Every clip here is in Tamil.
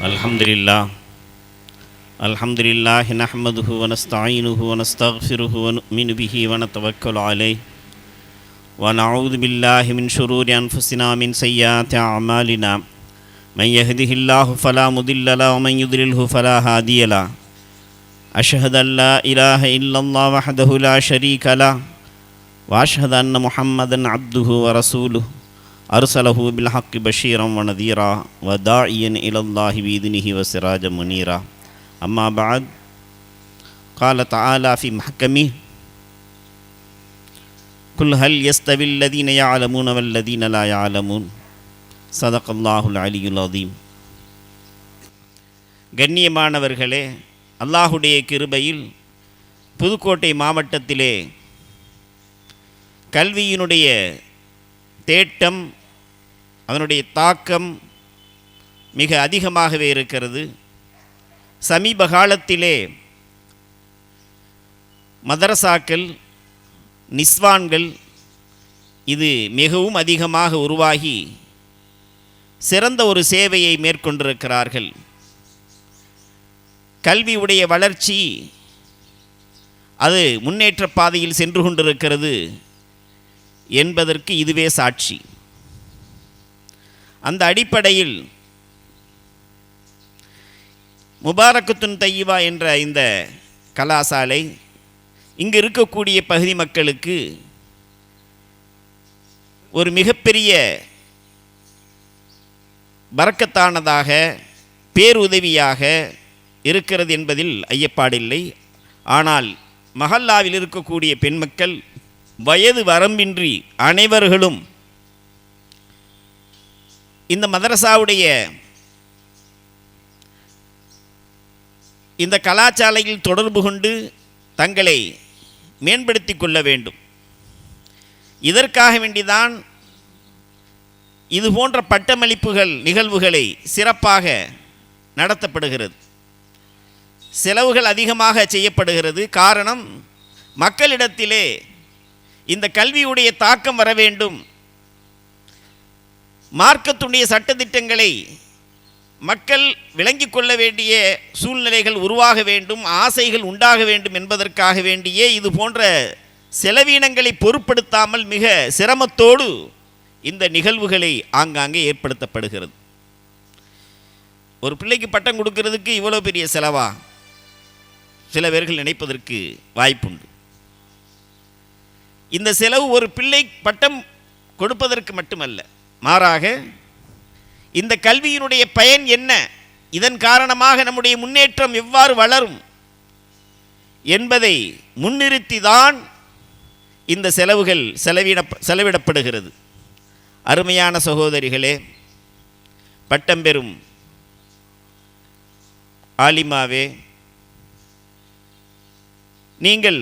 அல்ஹம்துலில்லாஹ் நஹ்மதுஹு வ நஸ்தஈனுஹு வ நஸ்தக்ஃபிருஹு வ நு'மினு பிஹி வ நதவக்கலு அலைஹி வ நஊது பில்லாஹி மின் ஷுரூரி அன்ஃபுஸினா மின் ஸய்யிஆத்தி அஅமாலினா மன் யஹ்திஹில்லாஹு ஃபலா முதில்ல லஹு வ மன் யுத்லில்ஹு ஃபலா ஹாதிய லஹு அஷ்ஹது அன் லா இலாஹ இல்லல்லாஹ் வஹ்தஹு லா ஷரீக லஹு வ அஷ்ஹது அன்ன முஹம்மதன் அப்துஹு வ ரசூலுஹு அர்ஸலஹு பில் ஹக்கி பஷீரன் வ நதீரா வ தாஇயன் இலல்லாஹி பிஇذனிஹி வ சிராஜன் முனீரா. அம்மா பஅத். قال تعالى في محكمه قل هل يستوي الذين يعلمون والذين لا يعلمون صدق الله العلي العظيم. கண்ணியமானவர்களே, அல்லாஹுடைய கிருபையில் புதுக்கோட்டை மாவட்டத்திலே கல்வியினுடைய தேட்டம், அதனுடைய தாக்கம் மிக அதிகமாகவே இருக்கிறது. சமீப காலத்திலே மதரசாக்கள், நிஸ்வான்கள் இது மிகவும் அதிகமாக உருவாகி சிறந்த ஒரு சேவையை மேற்கொண்டிருக்கிறார்கள். கல்வியுடைய வளர்ச்சி அது முன்னேற்ற பாதையில் சென்று கொண்டிருக்கிறது என்பதற்கு இதுவே சாட்சி. அந்த அடிப்படையில் முபாரக்கத்துன் தையிபா என்ற இந்த கலாசாலை இங்கு இருக்கக்கூடிய பகுதி மக்களுக்கு ஒரு மிகப்பெரிய பரக்கத்தானதாக, பேருதவியாக இருக்கிறது என்பதில் ஐயப்பாடில்லை. ஆனால் மஹல்லாவில் இருக்கக்கூடிய பெண் மக்கள் வயது வரம்பின்றி அனைவர்களும் இந்த மதரசாவுடைய இந்த கலாசாலையில் தொடர்பு கொண்டு தங்களை மேம்படுத்தி கொள்ள வேண்டும். இதற்காக வேண்டிதான் இது போன்ற பட்டமளிப்புகள் நிகழ்வுகளை சிறப்பாக நடத்தப்படுகிறது. செலவுகள் அதிகமாக செய்யப்படுகிறது. காரணம், மக்களிடத்திலே இந்த கல்வியுடைய தாக்கம் வர வேண்டும், மார்க்கத்துடைய சட்டதிட்டங்களை மக்கள் விளங்கிக் கொள்ள வேண்டிய சூழ்நிலைகள் உருவாக வேண்டும், ஆசைகள் உண்டாக வேண்டும் என்பதற்காக வேண்டியே இது போன்ற செலவீனங்களை பொருட்படுத்தாமல் மிக சிரமத்தோடு இந்த நிகழ்வுகளை ஆங்காங்கே ஏற்படுத்தப்படுகிறது. ஒரு பிள்ளைக்கு பட்டம் கொடுக்கறதுக்கு இவ்வளோ பெரிய செலவா? சில பேர்கள் நினைப்பதற்கு வாய்ப்புண்டு. இந்த செலவு ஒரு பிள்ளை பட்டம் கொடுப்பதற்கு மட்டுமல்ல, மாறாக இந்த கல்வியினுடைய பயன் என்ன, இதன் காரணமாக நம்முடைய முன்னேற்றம் எவ்வாறு வளரும் என்பதை முன்னிறுத்தி தான் இந்த செலவுகள் செலவிடப்படுகிறது. அருமையான சகோதரிகளே, பட்டம் பெறும் ஆலிமாவே, நீங்கள்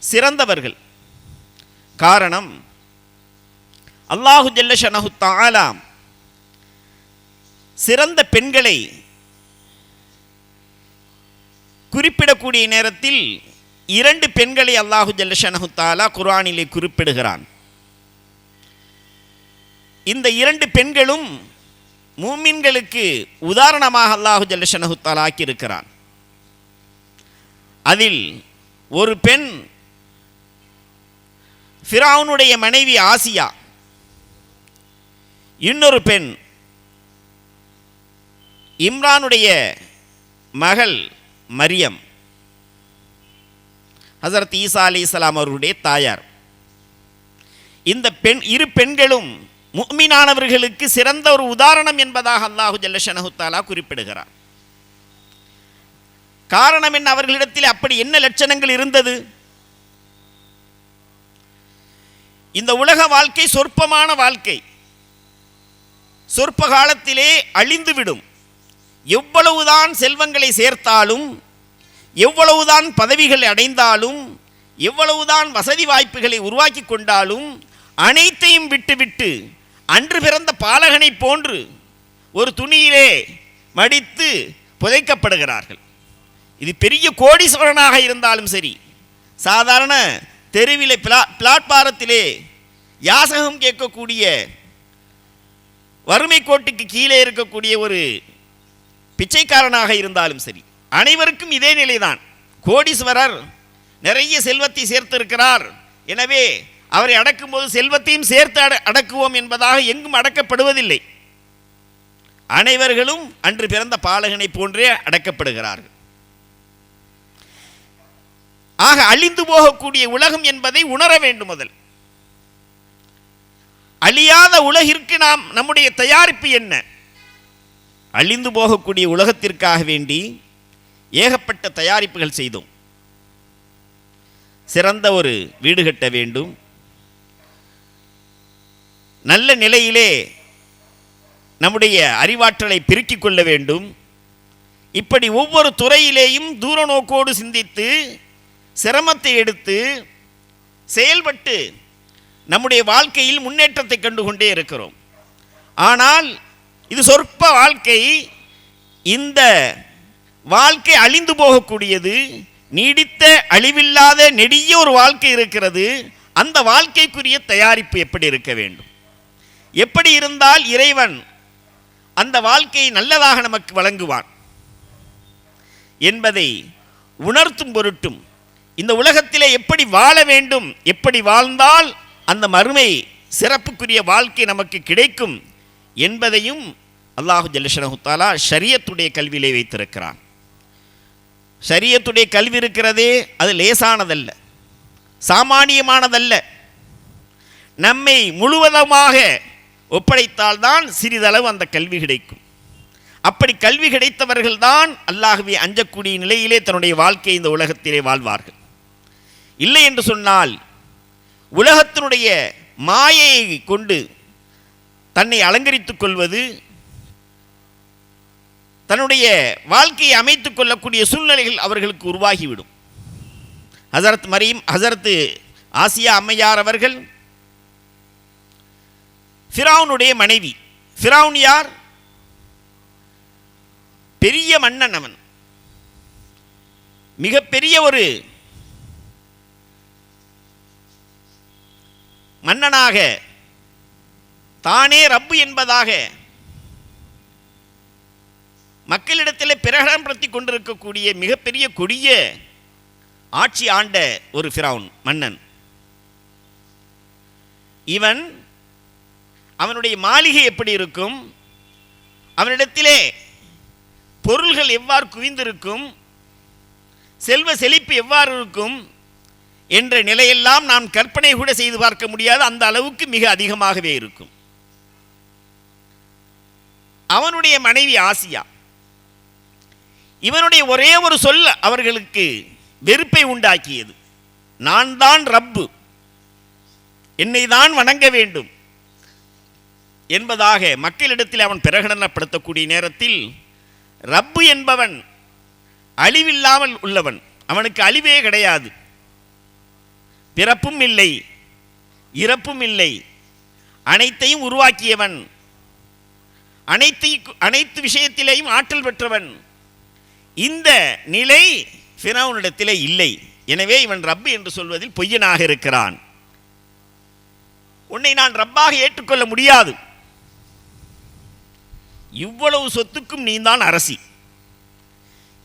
சிறந்தவர்கள். காரணம், அல்லாஹு ஜல்ல ஷனஹு தஆலா சிறந்த பெண்களை குறிப்பிடக்கூடிய நேரத்தில் 2 பெண்களை அல்லாஹு ஜல்ல ஷனஹு தஆலா குர்ஆனிலே குறிப்பிடுகிறான். இந்த 2 பெண்களும் மூமின்களுக்கு உதாரணமாக அல்லாஹு ஜல்ல ஷனஹு தஆலா ஆக்கியிருக்கிறான். அதில் ஒரு பெண் ஃபிரௌனுடைய மனைவி ஆசியா, இன்னொரு பெண் இம்ரானுடைய மகள் மரியம், ஹஸரத் ஈசா அலைஹிஸ்ஸலாம் அவர்களுடைய தாயார். இந்த இரு பெண்களும் முஃமினானவர்களுக்கு சிறந்த ஒரு உதாரணம் என்பதாக அல்லாஹு ஜல்ல ஷனஹு தஆலா குறிப்பிடுகிறார். காரணம் என்ன? அவர்களிடத்தில் அப்படி என்ன லட்சணங்கள் இருந்தது? இந்த உலக வாழ்க்கை சொற்பமான வாழ்க்கை, சொற்ப காலத்திலே அழிந்துவிடும். எவ்வளவுதான் செல்வங்களை சேர்த்தாலும், எவ்வளவுதான் பதவிகளை அடைந்தாலும், எவ்வளவுதான் வசதி வாய்ப்புகளை உருவாக்கி கொண்டாலும், அனைத்தையும் விட்டுவிட்டு அன்று பிறந்த பாலகனை போன்று ஒரு துணியிலே மடித்து புதைக்கப்படுகிறார்கள். இது பெரிய கோடீஸ்வரனாக இருந்தாலும் சரி, சாதாரண தெருவிலே பிளாட்பாரத்திலே யாசகம் கேட்கக்கூடிய வறுமை கோட்டுக்கு கீழே இருக்கக்கூடிய ஒரு பிச்சைக்காரனாக இருந்தாலும் சரி, அனைவருக்கும் இதே நிலைதான். கோடீஸ்வரர் நிறைய செல்வத்தை சேர்த்திருக்கிறார், எனவே அவரை அடக்கும்போது செல்வத்தையும் சேர்த்து அடக்குவோம் என்பதாக எங்கும் அடக்கப்படுவதில்லை. அனைவர்களும் அன்று பிறந்த பாலகனை போன்றே அடக்கப்படுகிறார்கள். ஆக அழிந்து போகக்கூடிய உலகம் என்பதை உணர வேண்டும். முதல் அழியாத உலகிற்கு நம்முடைய தயாரிப்பு என்ன? அழிந்து போகக்கூடிய உலகத்திற்காக வேண்டி ஏகப்பட்ட தயாரிப்புகள் செய்தோம். சிறந்த ஒரு வீடு கட்ட வேண்டும், நல்ல நிலையிலே நம்முடைய அறிவாற்றலை பெருக்கிக் கொள்ள வேண்டும். இப்படி ஒவ்வொரு துறையிலேயும் தூர நோக்கோடு சிந்தித்து சிரமத்தை எடுத்து செயல்பட்டு நம்முடைய வாழ்க்கையில் முன்னேற்றத்தை கண்டுகொண்டே இருக்கிறோம். ஆனால் இது சொற்ப வாழ்க்கை. இந்த வாழ்க்கை அழிந்து போகக்கூடியது. நீடித்த அழிவில்லாத நெடிய ஒரு வாழ்க்கை இருக்கிறது. அந்த வாழ்க்கைக்குரிய தயாரிப்பு எப்படி இருக்க வேண்டும், எப்படி இருந்தால் இறைவன் அந்த வாழ்க்கையை நல்லதாக நமக்கு வழங்குவான் என்பதை உணர்த்தும் பொருட்டும், இந்த உலகத்திலே எப்படி வாழ வேண்டும், எப்படி வாழ்ந்தால் அந்த மறுமை சிறப்புக்குரிய வாழ்க்கை நமக்கு கிடைக்கும் என்பதையும் அல்லாஹு ஜல்லஷனஹு தஆலா ஷரியத்துடைய கல்வியிலே வைத்திருக்கிறான். ஷரியத்துடைய கல்வி இருக்கிறதே, அது லேசானதல்ல, சாமானியமானதல்ல. நம்மை முழுவதுமாக ஒப்படைத்தால்தான் சிறிதளவு அந்த கல்வி கிடைக்கும். அப்படி கல்வி கிடைத்தவர்கள்தான் அல்லாஹ்வை அஞ்சக்கூடிய நிலையிலே தன்னுடைய வாழ்க்கையை இந்த உலகத்திலே வாழ்வார்கள். இல்லை என்று சொன்னால் உலகத்தினுடைய மாயையை கொண்டு தன்னை அலங்கரித்துக் கொள்வது, தன்னுடைய வாழ்க்கையை அமைத்துக் கொள்ளக்கூடிய சூழ்நிலைகள் அவர்களுக்கு உருவாகிவிடும். ஹசரத் ஆசியா அம்மையார் அவர்கள் ஃபிரௌனுடைய மனைவி. ஃபிரௌன் யார்? பெரிய மன்னன். அவன் மிகப்பெரிய ஒரு மன்னனாக, தானே ரப்பு என்பதாக மக்களிடத்தில் பிரகடனப்படுத்தி கொண்டிருக்கக்கூடிய மிகப்பெரிய கொடிய ஆட்சி ஆண்ட ஒரு ஃபிரௌன் மன்னன். அவனுடைய மாளிகை எப்படி இருக்கும், அவனிடத்திலே பொருள்கள் எவ்வாறு குவிந்திருக்கும், செல்வ செழிப்பு எவ்வாறு இருக்கும் என்ற நிலையெல்லாம் நாம் கற்பனை கூட செய்து பார்க்க முடியாது. அந்த அளவுக்கு மிக அதிகமாகவே இருக்கும். அவனுடைய மனைவி ஆசியா. இவனுடைய ஒரே ஒரு சொல் அவர்களுக்கு வெறுப்பை உண்டாக்கியது. நான் தான் ரப்பு, என்னை தான் வணங்க வேண்டும் என்பதாக மக்களிடத்தில் அவன் பிரகடனப்படுத்தக்கூடிய நேரத்தில், ரப்பு என்பவன் அழிவில்லாமல் உள்ளவன், அவனுக்கு அழிவே கிடையாது, பிறப்பும் இல்லை இறப்பும் இல்லை, அனைத்தையும் உருவாக்கியவன், அனைத்து விஷயத்திலேயும் ஆற்றல் பெற்றவன். இந்த நிலை ஃபிரௌனிடத்திலே இல்லை. எனவே இவன் ரப்பு என்று சொல்வதில் பொய்யனாக இருக்கிறான். உன்னை நான் ரப்பாக ஏற்றுக்கொள்ள முடியாது. இவ்வளவு சொத்துக்கும் நீதான் அரசி,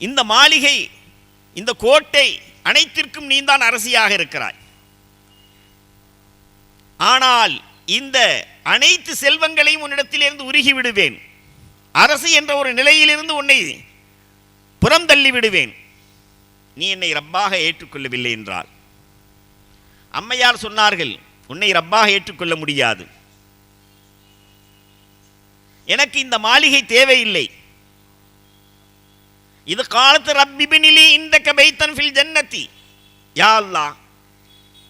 இந்த மாளிகை, இந்த கோட்டை அனைத்திற்கும் நீதான் அரசியாக இருக்கிறாய். ஆனால் இந்த அனைத்து செல்வங்களையும் உன்னிடத்திலிருந்து உருகி விடுவேன். அரசு என்ற ஒரு நிலையிலிருந்து உன்னை புறம் தள்ளி விடுவேன். நீ என்னை ரப்பாக ஏற்றுக்கொள்ளவில்லை என்றால், அம்மையார் சொன்னார்கள், உன்னை ரப்பாக ஏற்றுக்கொள்ள முடியாது, எனக்கு இந்த மாளிகை தேவையில்லை. இது காலத்து ரப்பிபினிலி இந்த கபைத்தன் ஃபில் ஜன்னதி. யா அல்லாஹ்,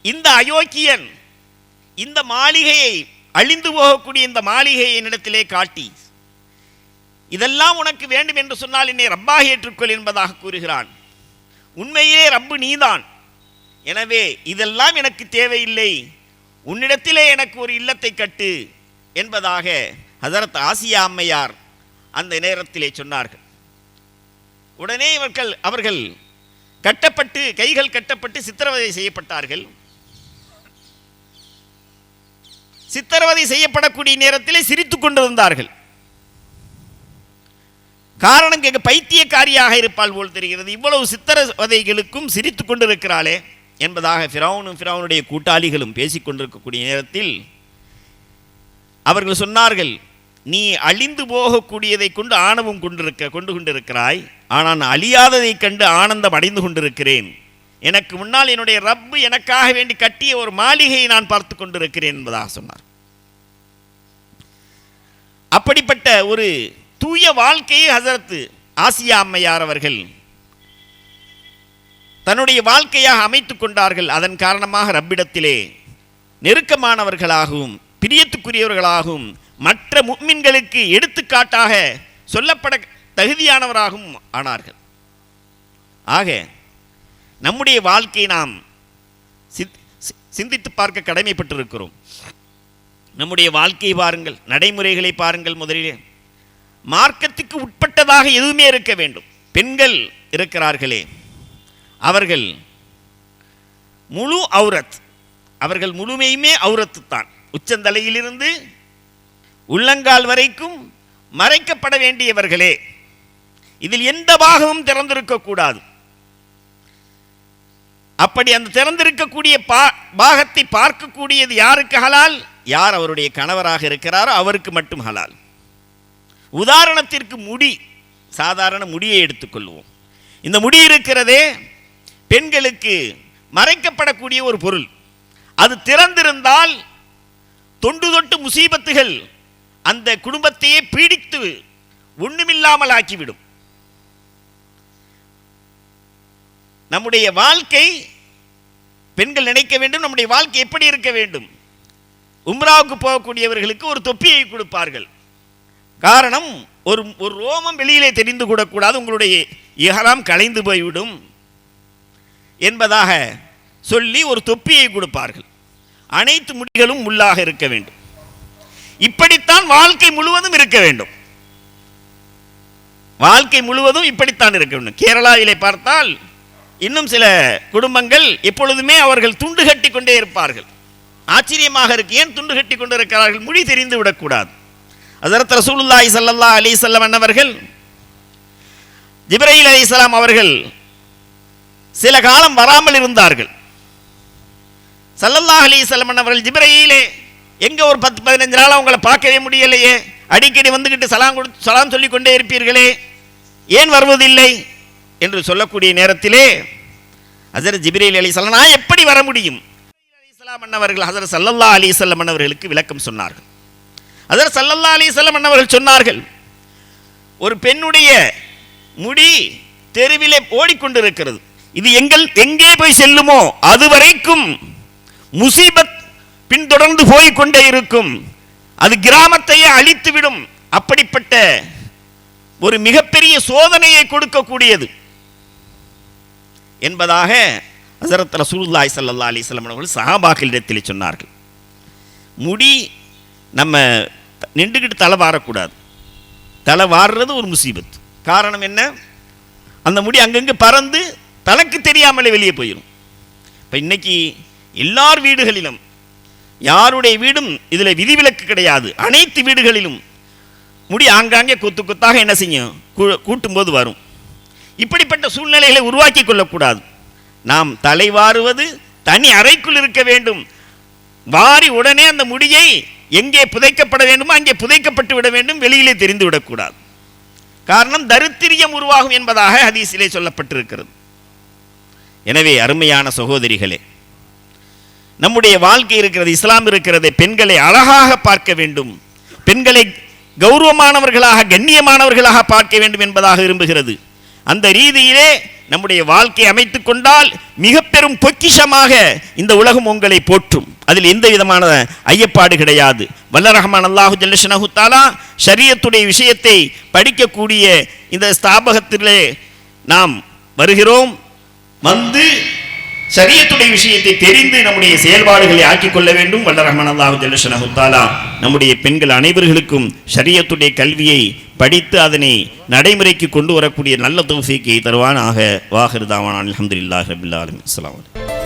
இந்த அயோக்கியன் இந்த மாளிகையை, அழிந்து போகக்கூடிய இந்த மாளிகையை என்னிடத்திலே காட்டி, இதெல்லாம் உனக்கு வேண்டும் என்று சொன்னால் என்னை ரப்பாக ஏற்றுக்கொள் என்பதாக கூறுகிறான். உண்மையிலே ரப்பு நீதான், எனவே இதெல்லாம் எனக்கு தேவையில்லை, உன்னிடத்திலே எனக்கு ஒரு இல்லத்தை கட்டு என்பதாக ஹசரத் ஆசியா அம்மையார் அந்த நேரத்திலே சொன்னார்கள். உடனே அவர்கள் கட்டப்பட்டு, கைகள் கட்டப்பட்டு சித்திரவதை செய்யப்பட்டார்கள். சித்திரவதை செய்யப்படக்கூடிய நேரத்திலே சிரித்துக் கொண்டிருந்தார்கள். காரணம் கேட்க பைத்தியக்காரியாக இருப்பாள் போல் தெரிகிறது, இவ்வளவு சித்திரவதைகளுக்கும் சிரித்து கொண்டிருக்கிறாளே என்பதாக ஃபிரௌனுடைய கூட்டாளிகளும் பேசிக்கொண்டிருக்கக்கூடிய நேரத்தில் அவர்கள் சொன்னார்கள், நீ அழிந்து போகக்கூடியதை கொண்டு ஆணவம் கொண்டு கொண்டிருக்கிறாய், ஆனால் நான் அழியாததை கண்டு ஆனந்தம் அடைந்து கொண்டிருக்கிறேன். எனக்கு முன்னால் என்னுடைய ரப்பு எனக்காக வேண்டி கட்டிய ஒரு மாளிகையை நான் பார்த்து கொண்டிருக்கிறேன் என்பதாக சொன்னார். அப்படிப்பட்ட ஒரு தூய வாழ்க்கையை ஹசரத் ஆசியா அம்மையார் அவர்கள் தன்னுடைய வாழ்க்கையாக அமைத்துக் கொண்டார்கள். அதன் காரணமாக ரப்பிடத்திலே நெருக்கமானவர்களாகவும் பிரியத்துக்குரியவர்களாகவும் மற்ற முஃமின்களுக்கு எடுத்துக்காட்டாக சொல்லப்பட தகுதியானவராகவும் ஆனார்கள். ஆக நம்முடைய வாழ்க்கையை நாம் சிந்தித்து பார்க்க கடமைப்பட்டிருக்கிறோம். நம்முடைய வாழ்க்கையை பாருங்கள், நடைமுறைகளை பாருங்கள். முதலிலே மார்க்கத்துக்கு உட்பட்டதாக எதுவுமே இருக்க வேண்டும். பெண்கள் இருக்கிறார்களே, அவர்கள் முழு அவுரத், அவர்கள் முழுமையுமே அவுரத்து தான். உச்சந்தலையிலிருந்து உள்ளங்கால் வரைக்கும் மறைக்கப்பட வேண்டியவர்களே. இதில் எந்த பாகமும் திறந்திருக்கக்கூடாது. அப்படி அந்த திறந்திருக்கக்கூடிய பாகத்தை பார்க்கக்கூடியது யாருக்கு ஹலால்? யார் அவருடைய கணவராக இருக்கிறாரோ அவருக்கு மட்டும் ஹலால். உதாரணத்திற்கு முடி, சாதாரண முடியை எடுத்துக்கொள்வோம். இந்த முடி இருக்கிறதே பெண்களுக்கு மறைக்கப்படக்கூடிய ஒரு பொருள். அது திறந்திருந்தால் தொண்டு தொட்டு முசீபத்துகள் அந்த குடும்பத்தையே பீடித்து ஒண்ணுமில்லாமல் ஆக்கிவிடும். நம்முடைய வாழ்க்கை, பெண்கள் நினைக்க வேண்டும், நம்முடைய வாழ்க்கை எப்படி இருக்க வேண்டும்? உம்ராவுக்கு போகக்கூடியவர்களுக்கு ஒரு தொப்பியை கொடுப்பார்கள். காரணம், ஒரு ரோமம் வெளியிலே தெரிந்து கூடக்கூடாது, உங்களுடைய இஹ்ராம் கலைந்து போய்விடும் என்பதாக சொல்லி ஒரு தொப்பியை கொடுப்பார்கள். அனைத்து முடிகளும் முள்ளாக இருக்க வேண்டும். இப்படித்தான் வாழ்க்கை முழுவதும் இருக்க வேண்டும். வாழ்க்கை முழுவதும் இப்படித்தான் இருக்க வேண்டும். கேரளாவிலே பார்த்தால் இன்னும் சில குடும்பங்கள் எப்பொழுதுமே அவர்கள் துண்டு கட்டி கொண்டே இருப்பார்கள். ஆச்சரியமாக இருக்கு, ஏன் துண்டு கட்டி கொண்டு இருக்கிறார்கள்? மொழி தெரிந்து விடக்கூடாது. ஹஜ்ரத் ரசூலுல்லாஹி ஸல்லல்லாஹு அலைஹி வஸல்லம் அவர்கள், ஜிப்ரீல் அலைஹிஸ்ஸலாம் அவர்கள் சில காலம் வராமல் இருந்தார்கள். ஸல்லல்லாஹு அலைஹி வஸல்லம் அவர்கள், ஜிப்ரீலே எங்க ஒரு 10-15 நாள் அவங்களை பார்க்கவே முடியலையே, அடிக்கடி வந்துகிட்டு சலாம் சொல்லிக் கொண்டே இருப்பீர்களே, ஏன் வருவதில்லை என்று சொல்லக்கூடிய நேரத்திலே ஹஜ்ரத் ஜிப்ரீல் அலைஹிஸ்ஸலாம், நான் எப்படி வர முடியும்? அவர்கள் ஹஜ்ரத் ஸல்லல்லாஹு அலைஹி வஸல்லம் அவர்களுக்கு விளக்கம் சொன்னார்கள். ஹஜ்ரத் ஸல்லல்லாஹு அலைஹி வஸல்லம் அவர்கள் சொன்னார்கள், ஒரு பெண்ணுடைய முடி தெருவிலே ஓடிக்கொண்டிருக்கிறது. இது எங்கே போய் செல்லுமோ அதுவரைக்கும் முசீபத் பின்தொடர்ந்து போய்கொண்டே இருக்கும். அது கிராமத்தையே அழித்துவிடும். அப்படிப்பட்ட ஒரு மிகப்பெரிய சோதனையை கொடுக்கக்கூடியது என்பதாக ஹஜ்ரத் ரசூலுல்லாஹி ஸல்லல்லாஹு அலைஹி வஸல்லம் அவர்கள் சஹாபாக்களிடத்தில் சொன்னார்கள். முடி நம்ம நின்றுக்கிட்டு தலை வாரக்கூடாது. தலை வாடுறது ஒரு முசீபத். காரணம் என்ன? அந்த முடி அங்கங்கே பறந்து தனக்கு தெரியாமலே வெளியே போயிடும். இப்போ இன்னைக்கு எல்லார் வீடுகளிலும், யாருடைய வீடும் இதில் விதிவிலக்கு கிடையாது, அனைத்து வீடுகளிலும் முடி ஆங்காங்கே கொத்து கொத்தாக என்ன செய்யும், கூட்டும்போது வரும். இப்படிப்பட்ட சூழ்நிலைகளை உருவாக்கி கொள்ளக்கூடாது. நாம் தலை வாருவது தனி அறைக்குள் இருக்க வேண்டும். வாரி உடனே அந்த முடியை எங்கே புதைக்கப்பட வேண்டுமோ அங்கே புதைக்கப்பட்டு விட வேண்டும், வெளியிலே தெரிந்து விடக்கூடாது. காரணம், தரித்திரியம் உருவாகும் என்பதாக ஹதீஸிலே சொல்லப்பட்டிருக்கிறது. எனவே அருமையான சகோதரிகளே, நம்முடைய வாழ்க்கை இருக்கிறது, இஸ்லாம் இருக்கிறது, பெண்களை அழகாக பார்க்க வேண்டும், பெண்களை கௌரவமானவர்களாக கண்ணியமானவர்களாக பார்க்க வேண்டும் என்பதாக விரும்புகிறது. அந்த ரீதியிலே நம்முடைய வாழ்க்கையை அமைத்துக் கொண்டால் மிக பெரும் பொக்கிஷமாக இந்த உலகம் உங்களை போற்றும். அதில் எந்த விதமான ஐயப்பாடு கிடையாது. வல்ல ரஹ்மான் அல்லாஹு ஜல்ல ஷனஹு தஆலா ஷரியத்துடைய விஷயத்தை படிக்கக்கூடிய இந்த ஸ்தாபகத்திலே நாம் வருகிறோம். வந்து ஷரியத்துடைய விஷயத்தை தெரிந்து நம்முடைய செயல்பாடுகளை ஆக்கிக் கொள்ள வேண்டும். வல்ல ரஹ்மான் அல்லாஹு ஜல்ல ஷனஹு தஆலா நம்முடைய பெண்கள் அனைவர்களுக்கும் ஷரியத்துடைய கல்வியை படித்து அதனை நடைமுறைக்கு கொண்டு வரக்கூடிய நல்ல தௌஃபீக்கை தருவானாக. வாஹிர் தாவானா அல்ஹம்துலில்லாஹி ரப்பில் ஆலமீன். அஸ்ஸலாமு அலைக்கும்.